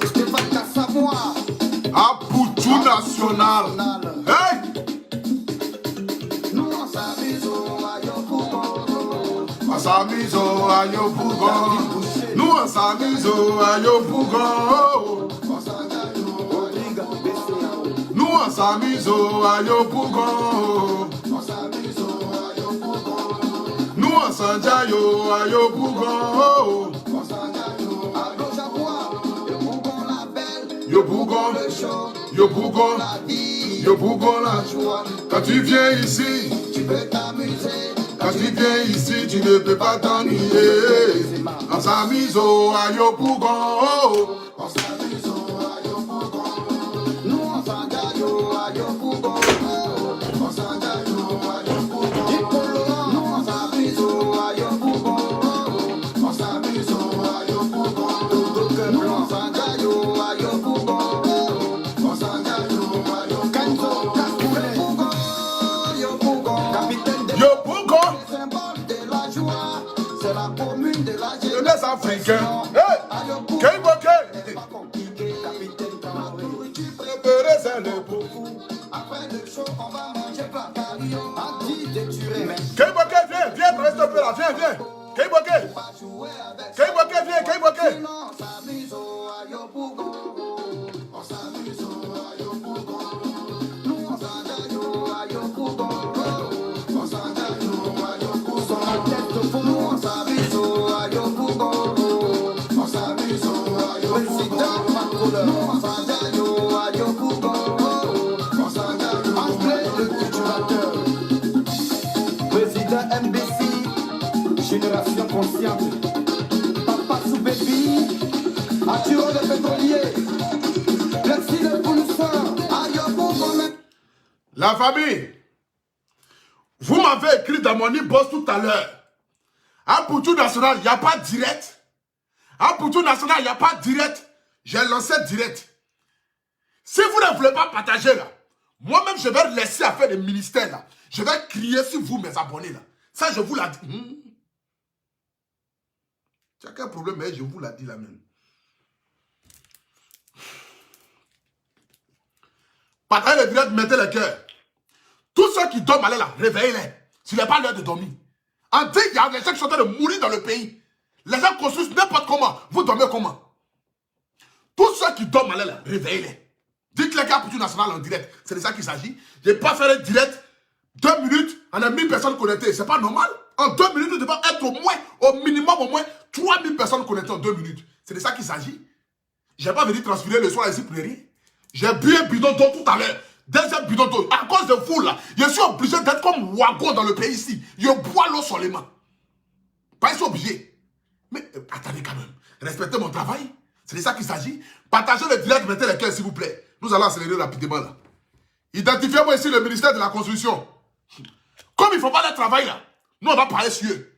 Stéphane Kassamoa. Apoutou national. Hey! Nous on s'amuse à Yopougon. On s'amuse à Yopougon. Nous on s'amuse à Yopougon. Nous on s'amuse à Yopougon. Nous on s'enjaille à Yopougon. Yopougon, Yopougon, Yopougon la joie. Quand tu viens ici, Tu peux t'amuser. quand tu viens ici, tu ne peux pas t'ennuyer. On s'amuse à Yopougon. On s'amuse à Yopougon. Nous on s'enjaille à Yopougon. On s'enjaille à Yopougon. Nous on s'amuse à Yopougon. On s'amuse à Yopougon. Nous on s'enjaille à Yopougon. On s'enjaille à Yopougon. Kanzo, Yopougon, Yopougon. Capitaine de Yopougon, symbole de la joie. C'est la commune de la le laisse africain. Hey! Keiboke! Pas compliqué, capitaine Traoré. Préféré, c'est le beaucoup. Après le show, on va manger par carillon. Anti déturé, Keiboke, viens, reste un peu là, viens. Keiboke, pas jouer avec Keiboke, viens, Keiboke. non, on s'amuse à Yopougon. On s'amuse à Yopougon. Nous, on s'enjaille à Yopougon. On s'enjaille à Yopougon. Sur la tête de fou, nous, on s'amuse à Yopougon. On s'amuse à Yopougon. Président, Macron, nous, on s'enjaille à Yopougon. On s'enjaille André, le cultivateur. Président MBC, génération consciente. Papa Soubébi, Arthur le pétrolier. Merci le fournisseur. Ayopougon. La famille, vous m'avez écrit dans mon inbox tout à l'heure. À Poutou National, il n'y a pas de direct. À Poutou National, il n'y a pas de direct. J'ai lancé direct. Si vous ne voulez pas partager là, moi-même je vais laisser à faire des ministères là. Je vais crier sur vous, mes abonnés là. Ça, je vous l'ai dit. Tu as quel problème, mais je vous l'ai dit là même. Partagez le direct, mettez le cœur. Tous ceux qui dorment, allez là, réveillez-les. Ce n'est pas l'heure de dormir. En dit, il y a des gens qui sont en train de mourir dans le pays. Les gens construisent n'importe comment. Vous dormez comment? Tous ceux qui dorment, allez là, réveillez-les. Dites-les qu'à Poutou National en direct. C'est de ça qu'il s'agit. Je n'ai pas fait un direct. 2 minutes, on a 1000 personnes connectées. C'est pas normal. En 2 minutes, il devrait être au minimum, 3000 personnes connectées en 2 minutes. C'est de ça qu'il s'agit. Je n'ai pas venu transférer le soir ici pour rien. J'ai bu un bidon d'eau tout à l'heure. Deuxième bidon d'eau. À cause de vous là, je suis obligé d'être comme Wagon dans le pays ici. Je bois l'eau seulement. Pas ici obligé. Mais attendez quand même. Respectez mon travail. C'est de ça qu'il s'agit. Partagez le direct, mettez les cœurs s'il vous plaît. Nous allons accélérer rapidement là. Identifiez-moi ici le ministère de la Construction. Comme il ne faut pas le travail là, nous on va parler sur eux.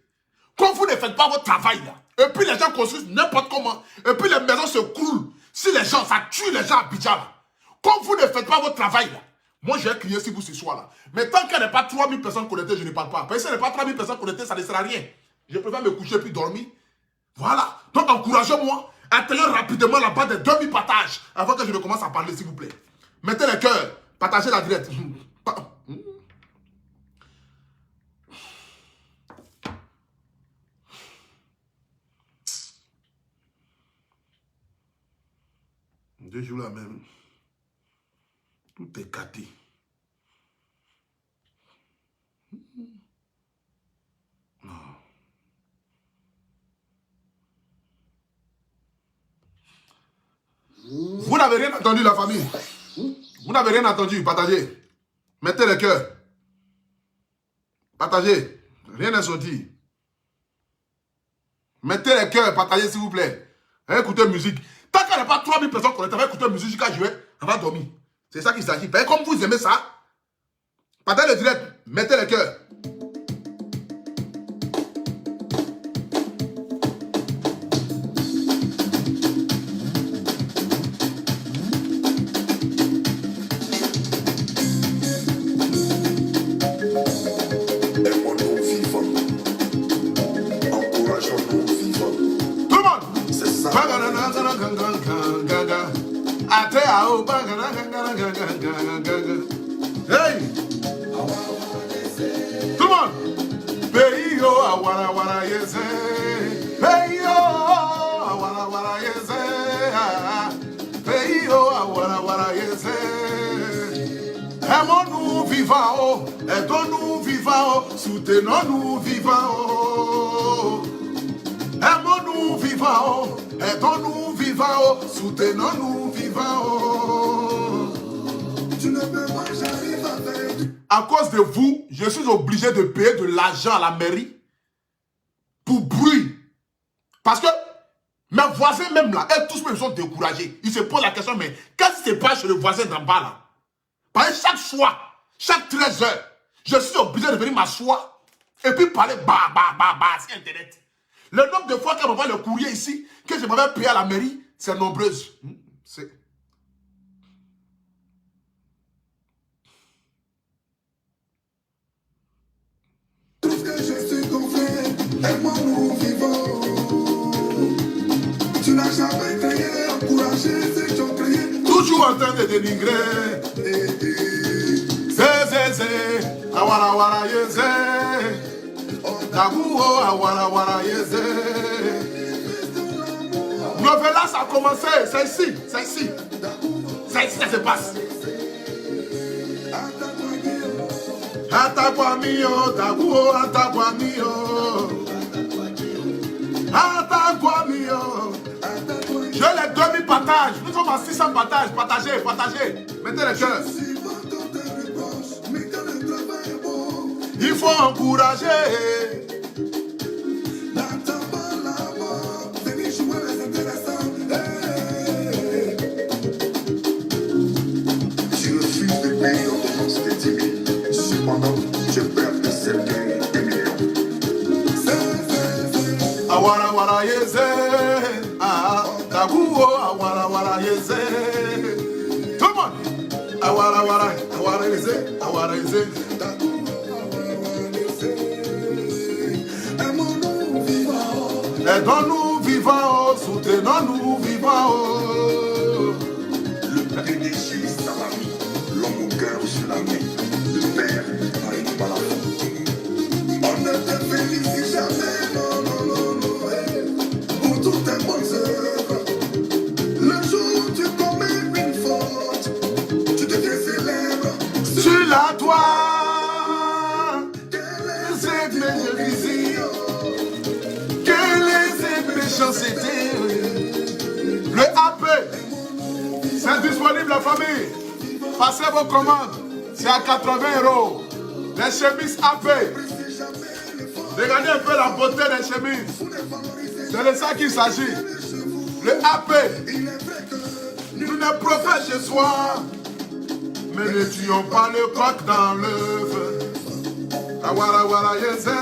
Comme vous ne faites pas votre travail là, et puis les gens construisent n'importe comment, et puis les maisons se coulent. Si les gens, ça tue les gens à Abidjan là. Comme vous ne faites pas votre travail là, moi je vais crier sur vous ce soir là. Mais tant qu'il n'y a pas 3000 personnes connectées, je ne parle pas. Parce que s'il n'y a pas 3000 personnes connectées, ça ne sert à rien. Je préfère me coucher puis dormir. Voilà. Donc encouragez-moi. Atteignez rapidement la barre de 2000 partages avant que je ne commence à parler, s'il vous plaît. Mettez les cœurs. Partagez la direct. Deux jours là même. Tout est gâté. Vous n'avez rien entendu, la famille. Vous n'avez rien entendu. Partagez. Mettez le cœur. Partagez. Rien n'est sorti. Mettez les cœurs. Partagez, s'il vous plaît. Écoutez musique. Tant qu'il n'y a pas 3000 personnes connectées, on va écouter musique jusqu'à jouer. On va dormir. C'est ça qu'il s'agit. Comme vous aimez ça, partagez le direct. Mettez le cœur. Hey! Tout le monde! Pays yo, awara wara yeze. Pays yo, awara wara yeze. Pays yo, awara wara yeze. Aimons-nous vivants, aidons-nous vivants, soutenons-nous vivants. Aimons-nous vivants, aidons-nous vivants, soutenons-nous vivants. Tu ne peux pas, j'arrive avec. À cause de vous, je suis obligé de payer de l'argent à la mairie pour bruit. Parce que mes voisins même là, eux tous même sont découragés. Ils se posent la question, mais qu'est-ce qui se passe chez le voisin d'en bas là? Parce que chaque soir, chaque 13 heures, je suis obligé de venir m'asseoir et puis parler sur Internet. Le nombre de fois qu'elle m'envoie le courrier ici, que je m'avais payé à la mairie, c'est nombreuse. C'est... Tout ce que je suis gonflé, aimons-nous vivants. Tu n'as jamais crié, encouragé ceux qui ont crié. Toujours en train de dénigrer. Zé, awara wara yeze. Daguo, awara wara yeze. Novella, ça a commencé. C'est ici, c'est ici. C'est ici que ça se passe. Atagua mio, Daguo, atagua mio. Atagua mio. Je les 2000 partages. Nous sommes à 600 partages. Partagez, partagez. Mettez les cœurs. Il faut encourager. Je refuse de payer l'ordonnance de 10 000. Cependant, je perds de 7 millions. Awara wara yeze. Daguo, awara wara yeze. Tout le monde. Awara wara, awara yeze, awara yeze. Aidons-nous vivants, soutenons-nous vivants. Le PDG Savary, l'homme au cœur sur la main, le père n'arrive pas la fin. On ne te félicite jamais, non, non, non, non, pour toutes tes bonnes œuvres. Le jour où tu commets une faute, tu deviens célèbre. Sur la toile, c'est mes visibles. Méchanceté. Le AP, c'est disponible la famille. Passez vos commandes. C'est à 80 €. Les chemises AP. Regardez un peu la beauté des chemises. C'est de ça qu'il s'agit. Le AP. Nous ne prophètes chez soi, mais ne tuons pas le coq dans l'œuf. Awara wara yeze,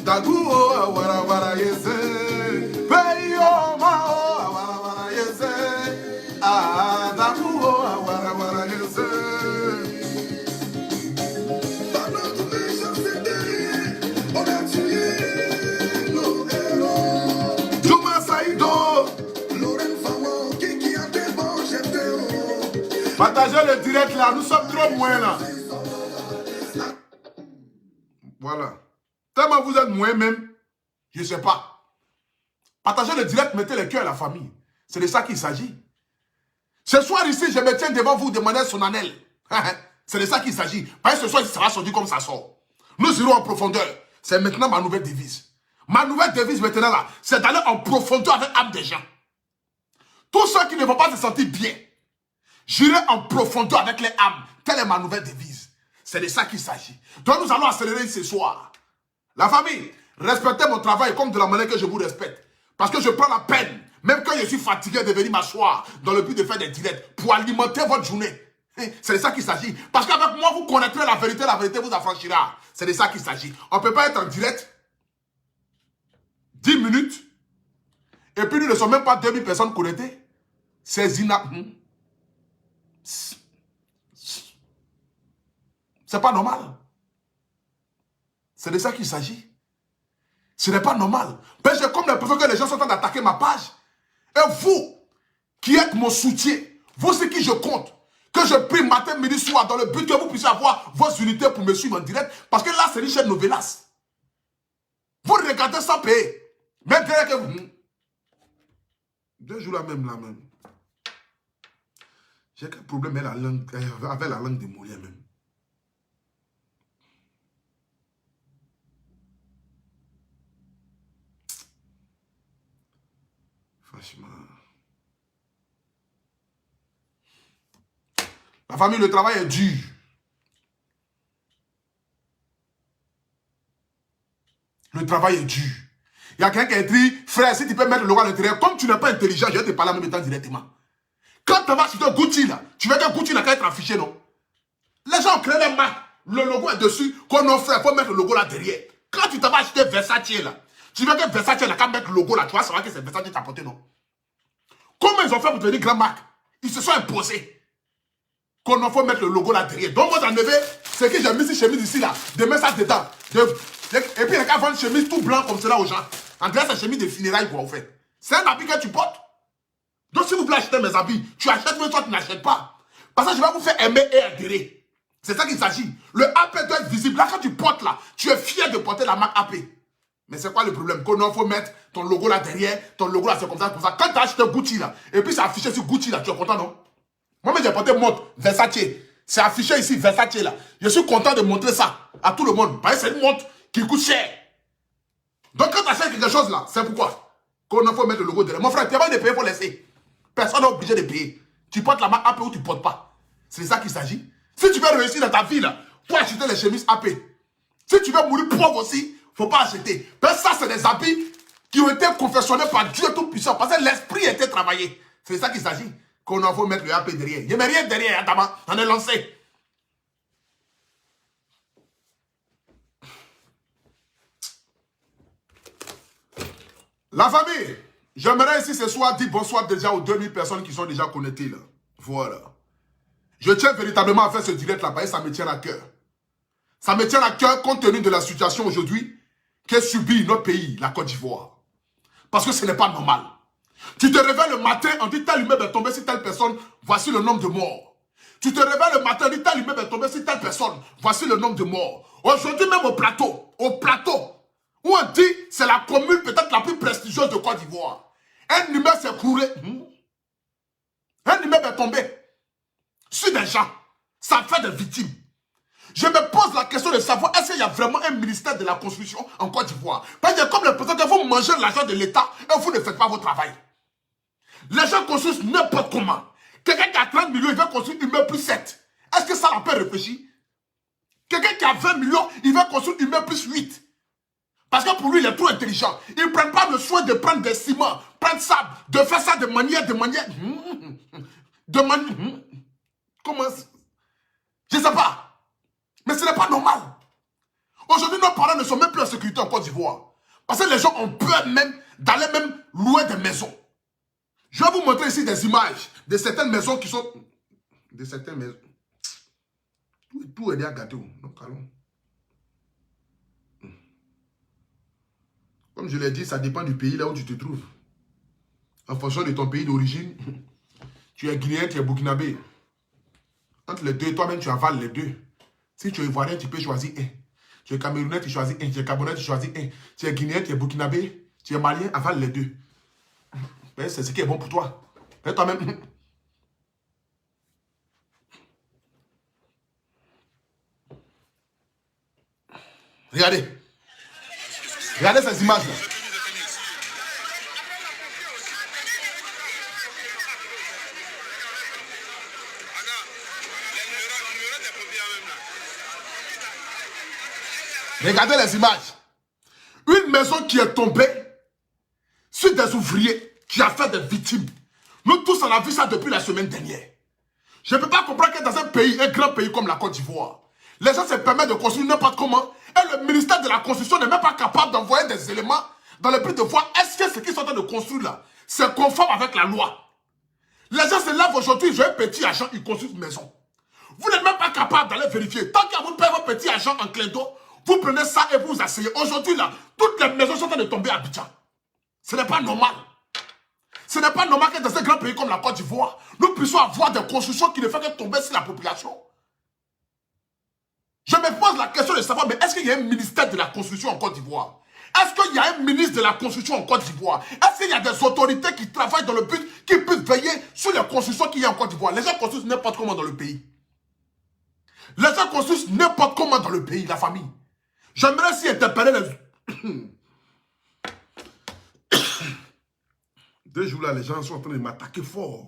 daguo awara wara yeze, peyo mao awara wara yeze, daguo awara wara yeze. Pendant que les gens s'étaient, on a tué nos héros. Juma Saïdo, Laurent Famo, qui a des bons jetés. partagez le direct là, nous sommes trop moins là. Voilà. Tellement vous êtes moins même, je ne sais pas. Partagez le direct, mettez le cœur à la famille. C'est de ça qu'il s'agit. Ce soir ici, je me tiens devant vous de manière solennelle. C'est de ça qu'il s'agit. Parce que ce soir, il sera sorti comme ça sort. Nous irons en profondeur. C'est maintenant ma nouvelle devise. Ma nouvelle devise maintenant là, c'est d'aller en profondeur avec l'âme des gens. Tous ceux qui ne vont pas se sentir bien, j'irai en profondeur avec les âmes. Telle est ma nouvelle devise. C'est de ça qu'il s'agit. Donc nous allons accélérer ce soir. La famille, respectez mon travail comme de la manière que je vous respecte. Parce que je prends la peine, même quand je suis fatigué, de venir m'asseoir dans le but de faire des directs pour alimenter votre journée. C'est de ça qu'il s'agit. Parce qu'avec moi, vous connaîtrez la vérité vous affranchira. C'est de ça qu'il s'agit. On ne peut pas être en direct 10 minutes et puis nous ne sommes même pas 2000 personnes connectées. C'est inacceptable. C'est pas normal. C'est de ça qu'il s'agit. Ce n'est pas normal. Parce que comme l'impression que les gens sont en train d'attaquer ma page. Et vous, qui êtes mon soutien, vous c'est qui je compte, que je prie matin, midi, soir, dans le but que vous puissiez avoir vos unités pour me suivre en direct, parce que là, c'est une chaîne Novelas. Vous regardez sans payer. Même derrière que vous... 2 jours là même. J'ai quel problème avec la langue de Mouria même. Franchement. La famille, le travail est dur. Le travail est dur. Il y a quelqu'un qui a dit, frère, si tu peux mettre le logo à l'intérieur, comme tu n'es pas intelligent, je vais te parler en même temps directement. Quand tu vas sur ton Gucci là, tu veux que Gucci n'a qu'à être affiché, non? Les gens ont créé les marques, le logo est dessus, qu'on offre, il faut mettre le logo là derrière. Quand tu t'as acheté Versace là, tu veux que Versace n'a qu'à mettre le logo là, tu vas savoir que c'est Versace qui t'a apporté, non? Comment ils ont fait pour devenir grande marque? Ils se sont imposés. Qu'on en faut mettre le logo là derrière. Donc vous enlevez, c'est que j'ai mis cette chemise ici là, de mettre ça dedans. Et puis il y a qu'à vendre une chemise tout blanc comme cela aux gens. En vrai, c'est chemise de funérailles quoi, en fait. C'est un habit que tu portes. Donc si vous voulez acheter mes habits, tu achètes, mais toi tu n'achètes pas. Parce que je vais vous faire aimer et adhérer. C'est ça qu'il s'agit. Le AP doit être visible. Là, quand tu portes là, tu es fier de porter la marque AP. Mais c'est quoi le problème? Qu'on faut mettre ton logo là derrière, ton logo là, c'est comme ça, comme ça. Quand tu as acheté Gucci là, et puis c'est affiché sur Gucci là, tu es content, non? Moi, j'ai porté montre Versace. C'est affiché ici, Versace là. Je suis content de montrer ça à tout le monde. Parce que c'est une montre qui coûte cher. Donc quand tu achètes quelque chose là, c'est pourquoi qu'on faut mettre le logo derrière. Mon frère, tu as pas de payer pour laisser. Personne n'est obligé de payer. Tu portes la marque AP ou tu ne portes pas. C'est ça qu'il s'agit. Si tu veux réussir dans ta vie là, pour acheter les chemises AP. Si tu veux mourir pauvre aussi, il ne faut pas acheter. Parce que ça, c'est des habits qui ont été confectionnés par Dieu Tout-Puissant. Parce que l'esprit a été travaillé. C'est ça qu'il s'agit. Qu'on en faut mettre le AP derrière. Il n'y a rien derrière, Adama. On est lancé. La famille, j'aimerais ici ce soir dire bonsoir déjà aux 2000 personnes qui sont déjà connectées là. Voilà. Je tiens véritablement à faire ce direct là parce que ça me tient à cœur. Ça me tient à cœur compte tenu de la situation aujourd'hui qu'est subit notre pays, la Côte d'Ivoire. Parce que ce n'est pas normal. Tu te réveilles le matin, on dit tel immeuble est tombé sur telle personne, voici le nombre de morts. Tu te réveilles le matin, on dit tel immeuble est tombé sur telle personne, voici le nombre de morts. Aujourd'hui même au plateau, où on dit c'est la commune peut-être la plus prestigieuse de Côte d'Ivoire. Un immeuble s'est coulé. Un immeuble est tombé sur des gens. Ça fait des victimes. Je me pose la question de savoir est-ce qu'il y a vraiment un ministère de la construction en Côte d'Ivoire? Parce que comme le président, vous mangez l'argent de l'État et vous ne faites pas votre travail. Les gens construisent n'importe comment. Quelqu'un qui a 30 millions, il veut construire une immeuble plus 7. Est-ce que ça la peut réfléchir? Quelqu'un qui a 20 millions, il veut construire une immeuble plus 8. Parce que pour lui, il est trop intelligent. Il ne prend pas le soin de prendre des ciments, prendre sable, de faire ça de manière... Comment? Je ne sais pas. Mais ce n'est pas normal. Aujourd'hui, nos parents ne sont même plus en sécurité en Côte d'Ivoire. Parce que les gens ont peur même d'aller même louer des maisons. Je vais vous montrer ici des images de certaines maisons qui sont... De certaines maisons. Tout est déjà gâté. Donc, allons. Comme je l'ai dit, ça dépend du pays là où tu te trouves. En fonction de ton pays d'origine, tu es guinéen, tu es burkinabé. Entre les deux, toi-même, tu avales les deux. Si tu es ivoirien, tu peux choisir un. Tu es camerounais, tu choisis un. Tu es gabonais, tu choisis un. Tu es guinéen, tu es burkinabé. Tu es malien, avale les deux. C'est ce qui est bon pour toi. Et toi-même. Regardez. Regardez ces images-là. Regardez les images. Une maison qui est tombée sur des ouvriers qui a fait des victimes. Nous tous, on a vu ça depuis la semaine dernière. Je ne peux pas comprendre que dans un pays, un grand pays comme la Côte d'Ivoire, les gens se permettent de construire n'importe comment et le ministère de la Construction n'est même pas capable d'envoyer des éléments dans le but de voir est-ce que ce qu'ils sont en train de construire là, c'est conforme avec la loi. Les gens se lèvent aujourd'hui, ils ont un petit agent, ils construisent une maison. Vous n'êtes même pas capable d'aller vérifier. Tant que vous payez vos petits agents en clin d'eau, vous prenez ça et vous vous asseyez. Aujourd'hui là, toutes les maisons sont en train de tomber à Abidjan. Ce n'est pas normal. Ce n'est pas normal que dans un grand pays comme la Côte d'Ivoire, nous puissions avoir des constructions qui ne font que tomber sur la population. Je me pose la question de savoir, mais est-ce qu'il y a un ministère de la construction en Côte d'Ivoire? Est-ce qu'il y a un ministre de la construction en Côte d'Ivoire? Est-ce qu'il y a des autorités qui travaillent dans le but, qui puissent veiller sur les constructions qu'il y a en Côte d'Ivoire? Les gens construisent n'importe comment dans le pays. Les gens construisent n'importe comment dans le pays, la famille. J'aimerais aussi interpeller les... 2 jours là, les gens sont en train de m'attaquer fort.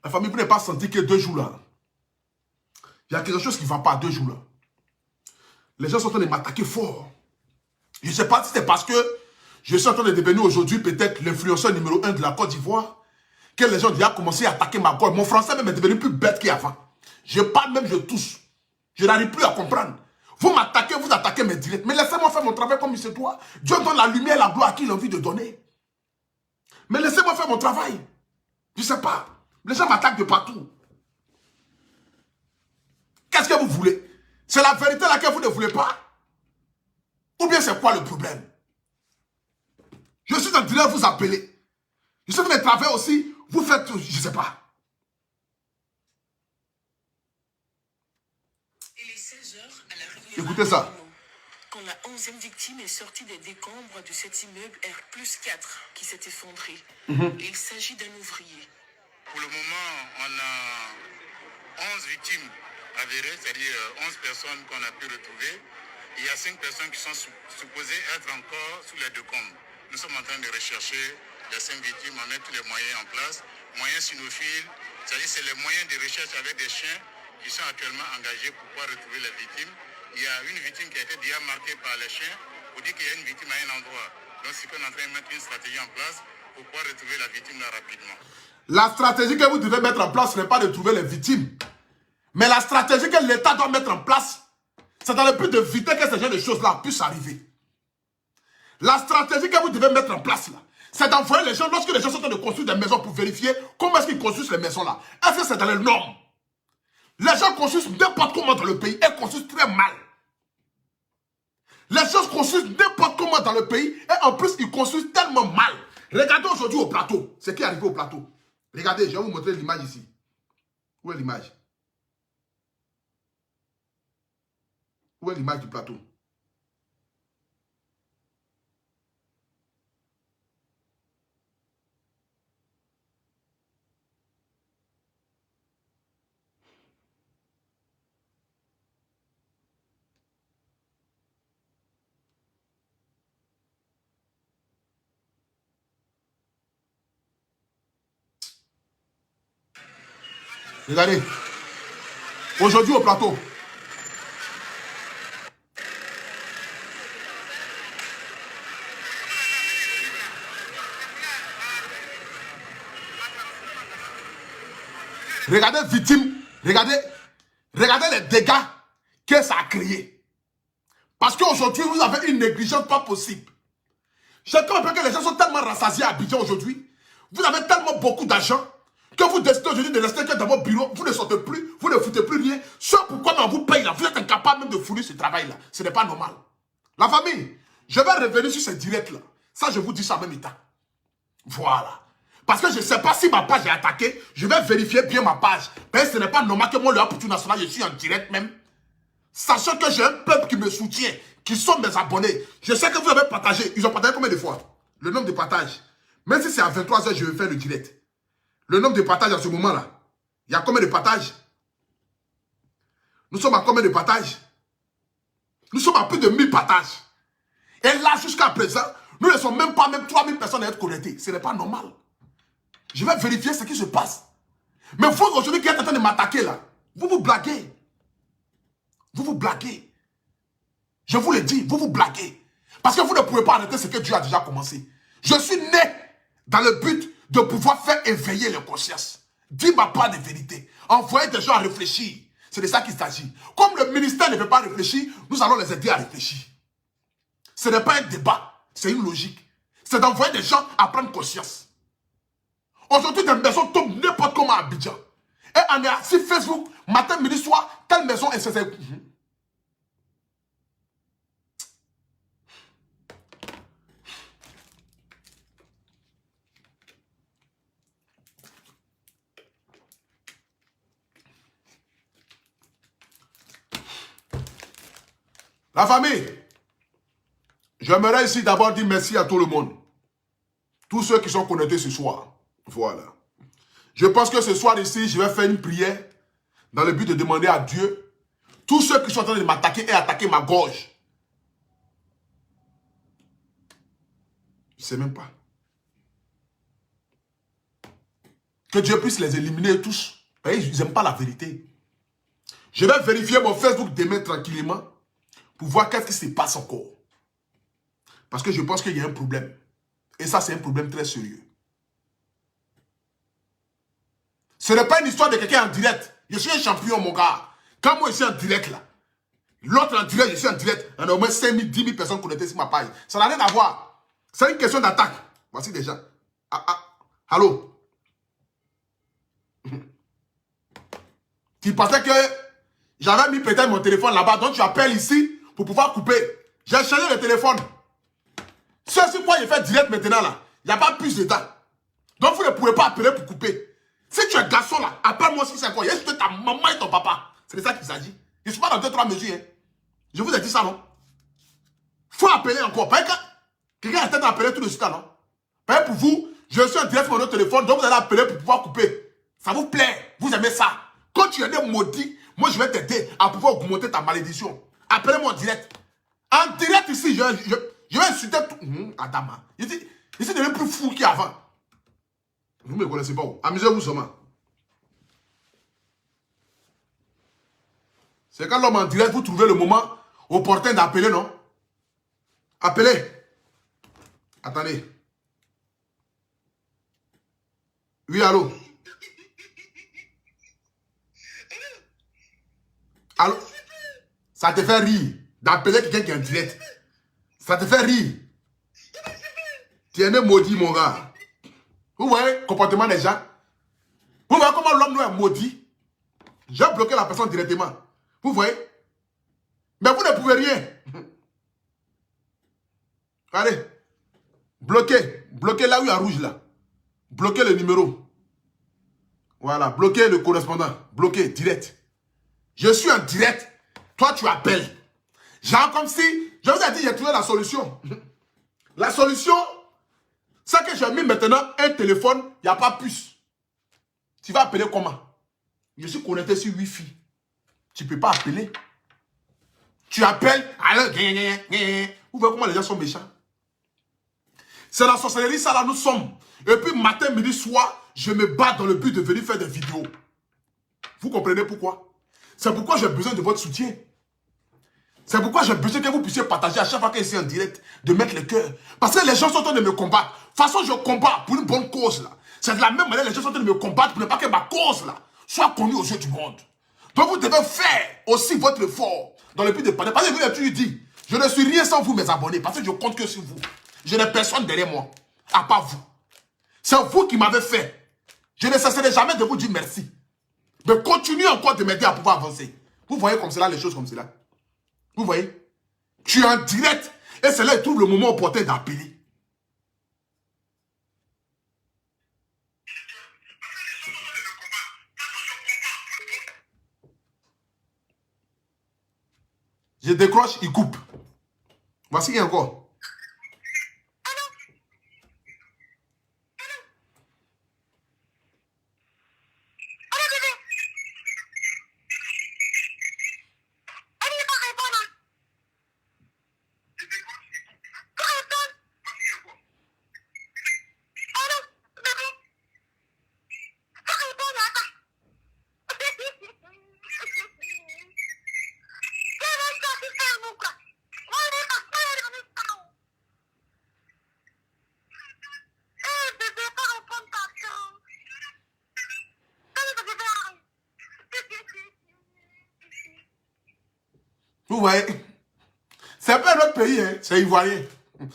La famille, vous n'avez pas senti que 2 jours là, il y a quelque chose qui ne va pas 2 jours là. Les gens sont en train de m'attaquer fort. Je ne sais pas si c'est parce que je suis en train de devenir aujourd'hui peut-être l'influenceur numéro 1 de la Côte d'Ivoire, que les gens ont déjà commencé à attaquer ma gorge. Mon français même est devenu plus bête qu'avant. Je parle même, je tousse. Je n'arrive plus à comprendre. Vous m'attaquez, vous attaquez mes directs. Mais laissez-moi faire mon travail comme il se doit. Dieu donne la lumière et la gloire à qui il a envie de donner. Mais laissez-moi faire mon travail. Je ne sais pas. Les gens m'attaquent de partout. Qu'est-ce que vous voulez? C'est la vérité laquelle vous ne voulez pas? Ou bien c'est quoi le problème? Je suis en train de vous appeler. Je suis en train de travailler aussi. Vous faites, je ne sais pas. Il est 16 heures à la Écoutez ça. Quand la 11e victime est sortie des décombres de cet immeuble R+4 qui s'est effondré. Il s'agit d'un ouvrier. Pour le moment, on a 11 victimes avérées, c'est-à-dire 11 personnes qu'on a pu retrouver. Il y a 5 personnes qui sont supposées être encore sous les décombres. Nous sommes en train de rechercher les 5 victimes, on met tous les moyens en place. Moyens cynophiles, c'est-à-dire c'est les moyens de recherche avec des chiens qui sont actuellement engagés pour pouvoir retrouver les victimes. Il y a une victime qui a été déjà marquée par les chiens pour dire qu'il y a une victime à un endroit. Donc c'est qu'on est en train de mettre une stratégie en place pour pouvoir retrouver la victime là rapidement. La stratégie que vous devez mettre en place, ce n'est pas de trouver les victimes. Mais la stratégie que l'État doit mettre en place, c'est dans le but d'éviter que ce genre de choses-là puissent arriver. La stratégie que vous devez mettre en place là, c'est d'envoyer les gens, lorsque les gens sont en train de construire des maisons pour vérifier comment est-ce qu'ils construisent les maisons là. Est-ce que c'est dans les normes? Les gens construisent n'importe comment dans le pays et construisent très mal. Les gens construisent n'importe comment dans le pays et en plus ils construisent tellement mal. Regardez aujourd'hui au plateau, ce qui est arrivé au plateau. Regardez, je vais vous montrer l'image ici. Où est l'image? Où est l'image du plateau? Regardez. Aujourd'hui au plateau. Regardez victime. Regardez les dégâts que ça a créé. Parce qu'aujourd'hui, vous avez une négligence pas possible. Je comprends que les gens sont tellement rassasiés à Abidjan aujourd'hui. Vous avez tellement beaucoup d'argent que vous décidez aujourd'hui de rester que dans votre bureau. Vous ne sortez plus, vous ne foutez plus rien. Soit pourquoi on vous paye là. Vous êtes incapable même de fournir ce travail-là. Ce n'est pas normal. La famille, je vais revenir sur ce direct-là. Ça, je vous dis ça en même temps. Voilà. Parce que je ne sais pas si ma page est attaquée. Je vais vérifier bien ma page. Mais ce n'est pas normal que moi, le Apoutou National, je suis en direct même. Sachant que j'ai un peuple qui me soutient, qui sont mes abonnés. Je sais que vous avez partagé. Ils ont partagé combien de fois? Le nombre de partages. Même si c'est à 23 h, je vais faire le direct. Le nombre de partages à ce moment-là. Il y a combien de partages? Nous sommes à combien de partages? Nous sommes à plus de 1000 partages. Et là, jusqu'à présent, nous ne sommes même pas 3000 personnes à être connectées. Ce n'est pas normal. Je vais vérifier ce qui se passe. Mais vous, aujourd'hui, qui êtes en train de m'attaquer là, vous vous blaguez. Vous vous blaguez. Je vous le dis, vous vous blaguez. Parce que vous ne pouvez pas arrêter ce que Dieu a déjà commencé. Je suis né dans le but de pouvoir faire éveiller les consciences. Dis ma part de vérité. Envoyer des gens à réfléchir. C'est de ça qu'il s'agit. Comme le ministère ne veut pas réfléchir, nous allons les aider à réfléchir. Ce n'est pas un débat, c'est une logique. C'est d'envoyer des gens à prendre conscience. Aujourd'hui, des maisons tombent n'importe comment à Abidjan. Et on est assis Facebook, matin, midi, soir, telle maison et c'est... La famille, j'aimerais ici d'abord dire merci à tout le monde. Tous ceux qui sont connectés ce soir. Voilà. Je pense que ce soir ici, je vais faire une prière dans le but de demander à Dieu, tous ceux qui sont en train de m'attaquer et attaquer ma gorge. Je ne sais même pas. Que Dieu puisse les éliminer tous. Ils n'aiment pas la vérité. Je vais vérifier mon Facebook demain tranquillement pour voir qu'est-ce qui se passe encore. Parce que je pense qu'il y a un problème. Et ça, c'est un problème très sérieux. Ce n'est pas une histoire de quelqu'un en direct. Je suis un champion, mon gars. Quand moi, je suis en direct, là, l'autre en direct, je suis en direct. Il y a au moins 5 000, 10 000 personnes connectées sur ma page. Ça n'a rien à voir. C'est une question d'attaque. Voici des gens. Allô? Tu pensais que j'avais mis peut-être mon téléphone là-bas, donc tu appelles ici pour pouvoir couper. J'ai changé le téléphone. Ce sur quoi je fais direct maintenant là, il n'y a pas plus de temps. Donc vous ne pouvez pas appeler pour couper. Si tu es garçon là, appelle-moi si c'est quoi. Est-ce que ta maman et ton papa? C'est de ça qu'il s'agit. Je ne suis pas dans 2-3 mesures. Hein. Je vous ai dit ça, non? Faut appeler encore. Pas que quelqu'un est en train d'appeler tout de suite là, non? Pas pour vous, je suis en direct sur mon autre téléphone, donc vous allez appeler pour pouvoir couper. Ça vous plaît? Vous aimez ça? Quand tu es des maudits, moi je vais t'aider à pouvoir augmenter ta malédiction. Appelez-moi en direct. En direct ici, je vais insulter tout. Adama. Ici, devenu plus fou qu'avant. Vous ne me connaissez pas. Amusez-vous seulement. C'est quand l'homme en direct, vous trouvez le moment opportun d'appeler, non? Appelez. Attendez. Oui, allô? Allô? Ça te fait rire d'appeler quelqu'un qui est en direct. Ça te fait rire. Tu es né maudit, mon gars. Vous voyez le comportement des gens? Vous voyez comment l'homme nous est maudit? J'ai bloqué la personne directement. Vous voyez? Mais vous ne pouvez rien. Allez. Bloquez. Bloquez là où il y a rouge là. Bloquez le numéro. Voilà. Bloquez le correspondant. Bloquez direct. Je suis en direct. Toi, tu appelles. Genre comme si... Je vous ai dit, j'ai trouvé la solution. La solution, c'est que j'ai mis maintenant un téléphone, il n'y a pas puce. Tu vas appeler comment? Je suis connecté sur Wi-Fi. Tu ne peux pas appeler. Tu appelles. Alors, vous voyez comment les gens sont méchants? C'est la sorcellerie, ça là, nous sommes. Et puis, matin, midi, soir, je me bats dans le but de venir faire des vidéos. Vous comprenez pourquoi? C'est pourquoi j'ai besoin de votre soutien. C'est pourquoi j'ai besoin que vous puissiez partager à chaque fois que je suis en direct, de mettre le cœur. Parce que les gens sont en train de me combattre. De toute façon, je combats pour une bonne cause là. C'est de la même manière que les gens sont en train de me combattre pour ne pas que ma cause là soit connue aux yeux du monde. Donc vous devez faire aussi votre effort dans le but de parler. Parce que vous l'avez toujours dit, je ne suis rien sans vous mes abonnés. Parce que je compte que sur vous. Je n'ai personne derrière moi, à part vous. C'est vous qui m'avez fait. Je ne cesserai jamais de vous dire merci. Mais continuez encore de m'aider à pouvoir avancer. Vous voyez comme cela, les choses comme cela. Vous voyez? Tu es en direct et c'est là qu'il trouve le moment opportun d'appeler. Je décroche, il coupe. Voici encore. Vous voyez? C'est pas notre pays, hein? C'est ivoirien. Il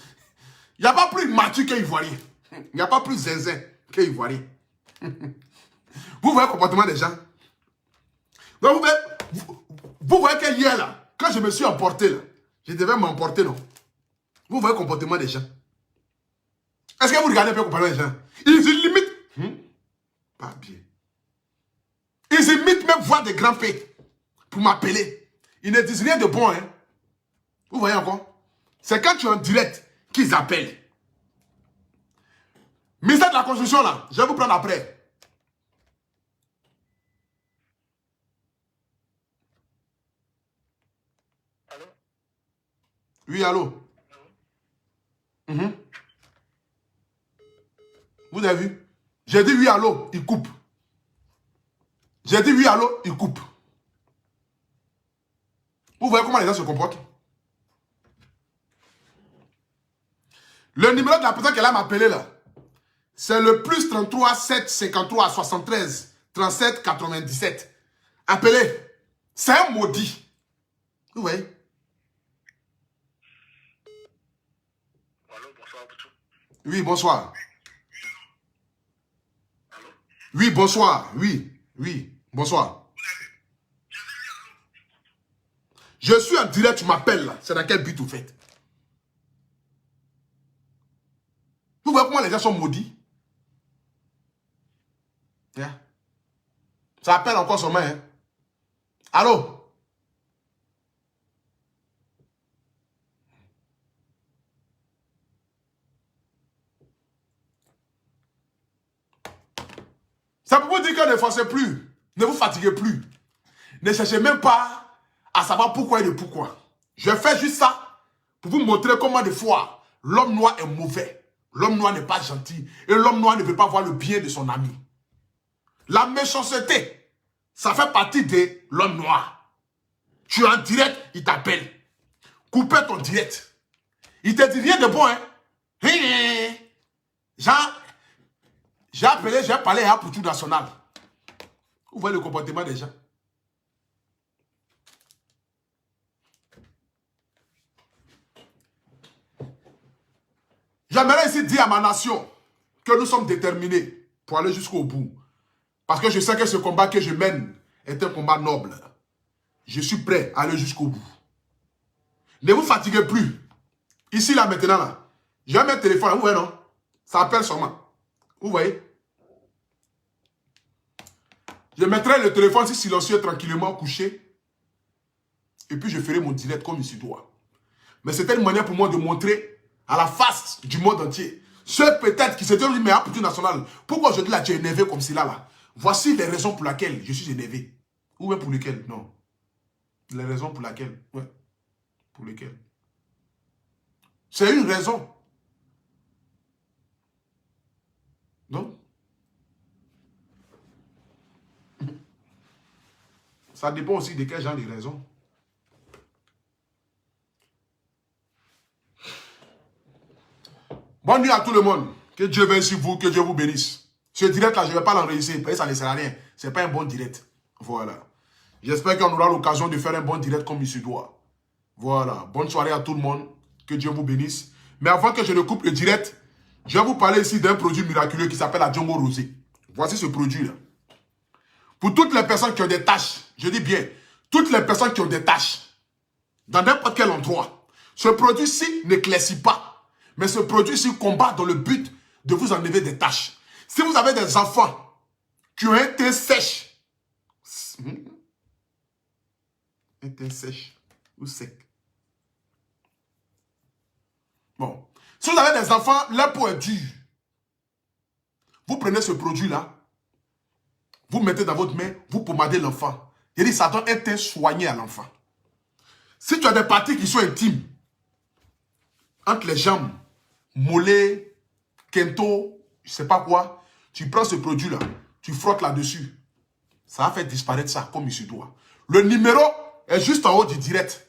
n'y a pas plus mature qu'ivoirien. Il n'y a pas plus zinzin qu'ivoirien. Vous voyez le comportement des gens? Donc vous voyez que hier, là, quand je me suis emporté, là, je devais m'emporter, non? Vous voyez le comportement des gens? Est-ce que vous regardez un peu le comportement des gens? Ils limitent. Pas bien. Ils imitent même voir des grands faits pour m'appeler. Ils ne disent rien de bon, hein. Vous voyez encore? C'est quand tu es en direct qu'ils appellent. Ministère de la Construction, là, je vais vous prendre après. Allô? Oui, allô? Mhm. Vous avez vu? J'ai dit oui, allô, il coupe. J'ai dit oui, allô, il coupe. Vous voyez comment les gens se comportent? Le numéro de la personne qu'elle a m'appelé là, c'est le plus 33 7 53 73 37 97. Appelez. C'est un maudit. Vous voyez? Allô, bonsoir, Boutou. Oui, bonsoir. Allô? Oui, bonsoir. Oui, oui, bonsoir. Je suis en direct, tu m'appelles là. C'est dans quel but vous faites? Vous voyez comment les gens sont maudits? Yeah. Ça appelle encore son main. Hein? Allô? Ça peut vous dire que ne forcez plus. Ne vous fatiguez plus. Ne cherchez même pas à savoir pourquoi et le pourquoi. Je fais juste ça pour vous montrer comment des fois l'homme noir est mauvais. L'homme noir n'est pas gentil. Et l'homme noir ne veut pas voir le bien de son ami. La méchanceté, ça fait partie de l'homme noir. Tu es en direct, il t'appelle. Coupez ton direct. Il te dit rien de bon, hein. J'ai appelé, j'ai parlé à Poutou National. Vous voyez le comportement des gens. J'aimerais ici dire à ma nation que nous sommes déterminés pour aller jusqu'au bout. Parce que je sais que ce combat que je mène est un combat noble. Je suis prêt à aller jusqu'au bout. Ne vous fatiguez plus. Ici, là, maintenant, là. Je vais mettre le téléphone, vous voyez, non? Ça appelle seulement. Vous voyez? Je mettrai le téléphone ici silencieux, tranquillement couché. Et puis, je ferai mon direct comme il se doit. Mais c'était une manière pour moi de montrer à la face du monde entier. Ceux peut-être qui se disent, mais à Poutou National, pourquoi aujourd'hui là tu es énervé comme cela là? Voici les raisons pour lesquelles je suis énervé. Ou même pour lesquelles? Non. Les raisons pour lesquelles? Ouais. Pour lesquelles? C'est une raison. Non? Ça dépend aussi de quel genre de raison. Bonne nuit à tout le monde. Que Dieu bénisse vous, que Dieu vous bénisse. Ce direct là, je ne vais pas l'enregistrer, parce que ça ne sert à rien. Ce n'est pas un bon direct. Voilà. J'espère qu'on aura l'occasion de faire un bon direct comme il se doit. Voilà. Bonne soirée à tout le monde. Que Dieu vous bénisse. Mais avant que je ne coupe le direct, je vais vous parler ici d'un produit miraculeux qui s'appelle la Django Rosé. Voici ce produit là. Pour toutes les personnes qui ont des tâches, je dis bien, toutes les personnes qui ont des tâches, dans n'importe quel endroit, ce produit-ci n'éclaircit pas. Mais ce produit-ci combat dans le but de vous enlever des taches. Si vous avez des enfants qui ont un teint sèche, un teint sèche ou sec. Bon. Si vous avez des enfants, leur peau est dure. Vous prenez ce produit-là, vous mettez dans votre main, vous pommadez l'enfant. Il dit ça donne un teint soigné à l'enfant. Si tu as des parties qui sont intimes, entre les jambes, mollet, kento, je ne sais pas quoi, tu prends ce produit-là, tu frottes là-dessus. Ça va faire disparaître ça comme il se doit. Le numéro est juste en haut du direct.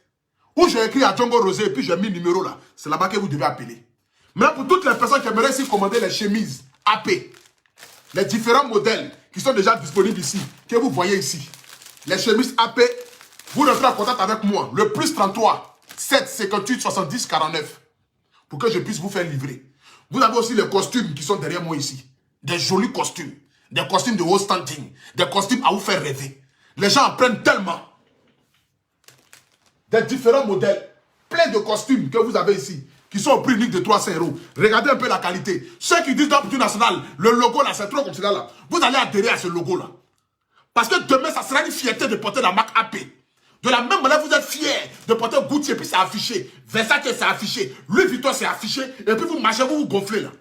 Où j'ai écrit à Django Rosé et puis j'ai mis le numéro là. C'est là-bas que vous devez appeler. Mais pour toutes les personnes qui aimeraient ici commander les chemises AP, les différents modèles qui sont déjà disponibles ici, que vous voyez ici, les chemises AP, vous rentrez en contact avec moi, le plus 33 7 58 70 49, pour que je puisse vous faire livrer. Vous avez aussi les costumes qui sont derrière moi ici. Des jolis costumes. Des costumes de haut standing. Des costumes à vous faire rêver. Les gens en prennent tellement. Des différents modèles. Plein de costumes que vous avez ici. Qui sont au prix unique de 300 €. Regardez un peu la qualité. Ceux qui disent dans Poutou National, le logo là, c'est trop comme cela là. Vous allez adhérer à ce logo là. Parce que demain, ça sera une fierté de porter la marque AP. De la même manière, vous êtes fiers de porter Gucci et puis c'est affiché. Versace, c'est affiché. Louis Vuitton, c'est affiché. Et puis vous marchez, vous vous gonflez là.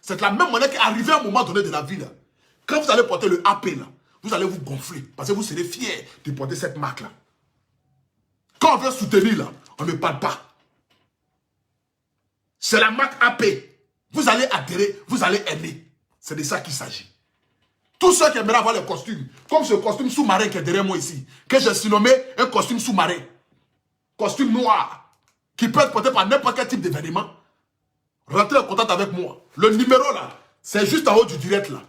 C'est de la même manière qu'arrivé à un moment donné de la vie là, quand vous allez porter le AP là, vous allez vous gonfler. Parce que vous serez fiers de porter cette marque là. Quand on veut soutenir là, on ne parle pas. C'est la marque AP. Vous allez adhérer, vous allez aimer. C'est de ça qu'il s'agit. Tous ceux qui aimeraient avoir les costumes, comme ce costume sous-marin qui est derrière moi ici, que j'ai surnommé un costume sous-marin. Costume noir, qui peut être porté par n'importe quel type d'événement. Rentrez en contact avec moi. Le numéro là, c'est juste en haut du direct là.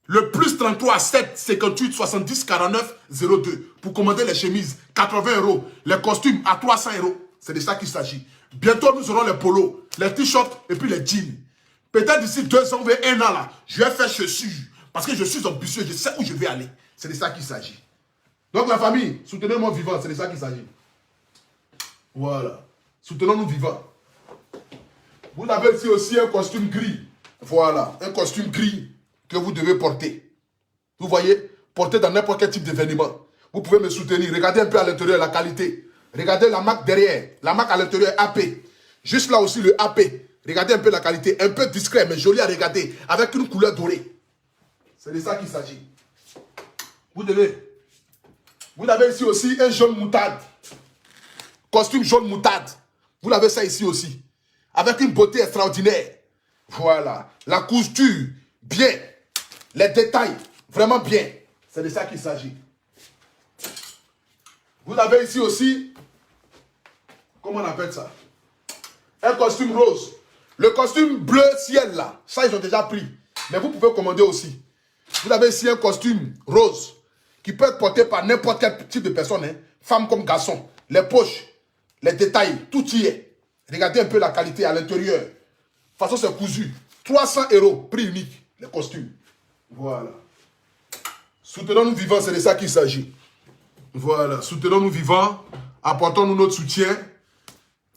Le plus 33 7 58 70 49 02. Pour commander les chemises, 80 €. Les costumes à 300 €. C'est de ça qu'il s'agit. Bientôt, nous aurons les polos, les t-shirts et puis les jeans. Peut-être d'ici 2 ans ou 1 an là, je vais faire chaussures. Parce que je suis ambitieux, je sais où je vais aller. C'est de ça qu'il s'agit. Donc la famille, soutenez-moi vivant, c'est de ça qu'il s'agit. Voilà. Soutenons-nous vivants. Vous avez ici aussi un costume gris. Voilà, un costume gris que vous devez porter. Vous voyez, porter dans n'importe quel type d'événement. Vous pouvez me soutenir. Regardez un peu à l'intérieur la qualité. Regardez la marque derrière. La marque à l'intérieur AP. Juste là aussi le AP. Regardez un peu la qualité. Un peu discret mais joli à regarder. Avec une couleur dorée. C'est de ça qu'il s'agit. Vous avez ici aussi un jaune moutarde. Costume jaune moutarde. Vous l'avez ça ici aussi. Avec une beauté extraordinaire. Voilà. La couture, bien. Les détails, vraiment bien. C'est de ça qu'il s'agit. Vous avez ici aussi, comment on appelle ça? Un costume rose. Le costume bleu ciel là, ça ils ont déjà pris. Mais vous pouvez commander aussi. Vous avez ici un costume rose qui peut être porté par n'importe quel type de personne, hein, femme comme garçon. Les poches, les détails, tout y est. Regardez un peu la qualité à l'intérieur. De toute façon, c'est cousu. 300 €, prix unique, les costumes. Voilà. Soutenons-nous vivants, c'est de ça qu'il s'agit. Voilà, soutenons-nous vivants, apportons-nous notre soutien.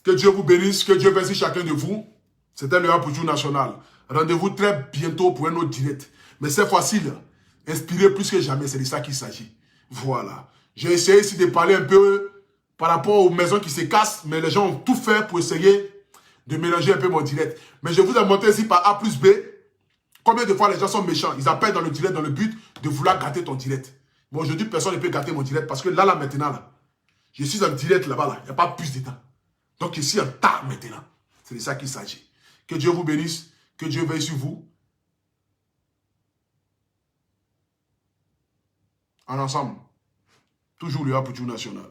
Que Dieu vous bénisse, que Dieu bénisse chacun de vous. C'était le Apoutou National. Rendez-vous très bientôt pour un autre direct. Mais cette fois-ci, inspiré plus que jamais, c'est de ça qu'il s'agit. Voilà. J'ai essayé ici de parler un peu par rapport aux maisons qui se cassent, mais les gens ont tout fait pour essayer de mélanger un peu mon direct. Mais je vous ai montré ici par A plus B, combien de fois les gens sont méchants. Ils appellent dans le direct dans le but de vouloir gâter ton direct. Bon, aujourd'hui, personne ne peut gâter mon direct parce que là, maintenant, là, je suis en direct là-bas, là. Il n'y a pas plus de temps. Donc, je suis en tas maintenant. C'est de ça qu'il s'agit. Que Dieu vous bénisse. Que Dieu veille sur vous. En ensemble. Toujours le Apoutou National.